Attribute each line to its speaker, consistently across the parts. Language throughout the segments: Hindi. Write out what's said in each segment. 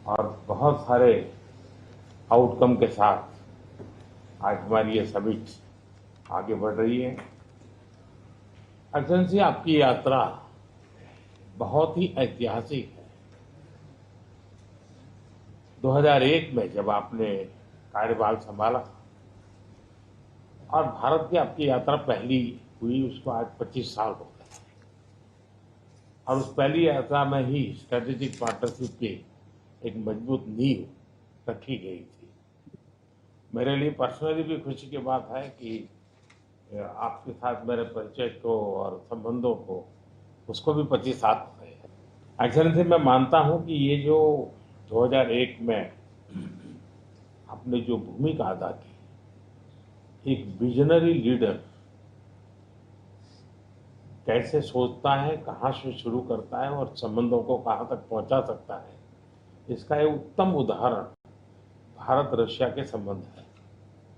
Speaker 1: और बहुत सारे आउटकम के साथ आज हमारी ये समिट आगे बढ़ रही है। एक्सेलेंसी, आपकी यात्रा बहुत ही ऐतिहासिक है। 2001 में जब आपने कार्यभार संभाला और भारत की आपकी यात्रा पहली हुई, उसको आज 25 साल हो गए और उस पहली यात्रा में ही स्ट्रेटेजिक पार्टनरशिप की एक मजबूत नींव रखी गई थी। मेरे लिए पर्सनली भी खुशी की बात है कि आपके साथ मेरे परिचय को और संबंधों को उसको भी 25 साल हो गए हैं। एक्सेलेंसी, मैं मानता हूं कि ये जो 2001 में आपने जो भूमिका अदा की, एक विजनरी लीडर कैसे सोचता है, कहाँ से शुरू करता है और संबंधों को कहाँ तक पहुंचा सकता है, इसका एक उत्तम उदाहरण भारत रशिया के संबंध है।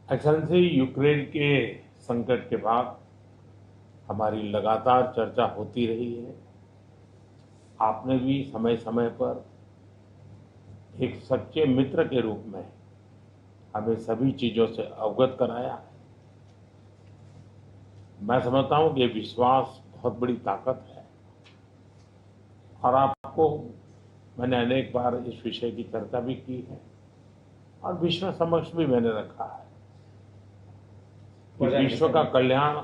Speaker 1: एक्सेलेंसी, यूक्रेन के संकट के बाद हमारी लगातार चर्चा होती रही है। आपने भी समय समय पर एक सच्चे मित्र के रूप में हमें सभी चीजों से अवगत कराया है। मैं समझता हूं कि ये विश्वास बहुत बड़ी ताकत है और आपको मैंने अनेक बार इस विषय की चर्चा भी की है और विश्व समक्ष भी मैंने रखा है कि विश्व का कल्याण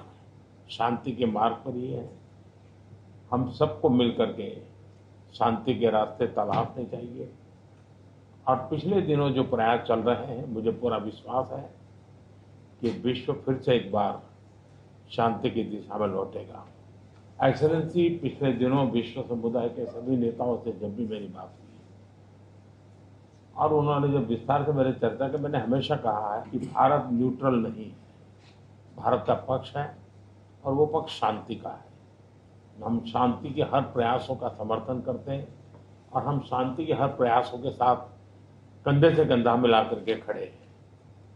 Speaker 1: शांति के मार्ग पर ही है। हम सबको मिलकर के शांति के रास्ते तलाशने चाहिए और पिछले दिनों जो प्रयास चल रहे हैं, मुझे पूरा विश्वास है कि विश्व फिर से एक बार शांति की दिशा में लौटेगा। एक्सेलेंसी, पिछले दिनों विश्व समुदाय के सभी नेताओं से जब भी मेरी बात हुई और उन्होंने जब विस्तार से मेरे चर्चा की, मैंने हमेशा कहा है कि भारत न्यूट्रल नहीं है, भारत का पक्ष है और वो पक्ष शांति का है। हम शांति के हर प्रयासों का समर्थन करते हैं और हम शांति के हर प्रयासों के साथ कंधे से कंधा मिला करके खड़े हैं।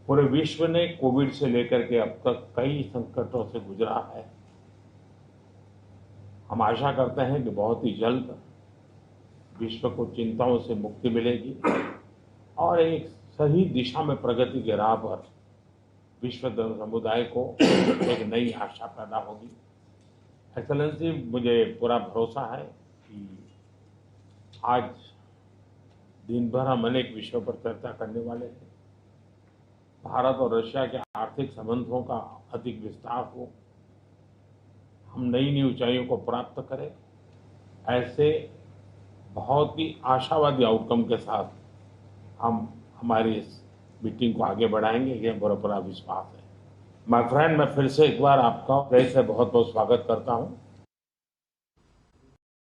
Speaker 1: पूरे विश्व ने कोविड से लेकर के अब तक कई संकटों से गुजरा है। हम आशा करते हैं कि बहुत ही जल्द विश्व को चिंताओं से मुक्ति मिलेगी और एक सही दिशा में प्रगति के राह पर विश्व समुदाय को एक नई आशा पैदा होगी। एक्सेलेंसी, मुझे पूरा भरोसा है कि आज दिन भर हम अनेक विषयों पर चर्चा करने वाले हैं। भारत और रशिया के आर्थिक संबंधों का अधिक विस्तार हो, हम नई नई ऊंचाइयों को प्राप्त करें, ऐसे बहुत ही आशावादी आउटकम के साथ हम हमारी इस मीटिंग को आगे बढ़ाएंगे, ये पूरा विश्वास है। माय फ्रेंड, मैं फिर से एक बार आपका फिर से बहुत बहुत स्वागत करता हूं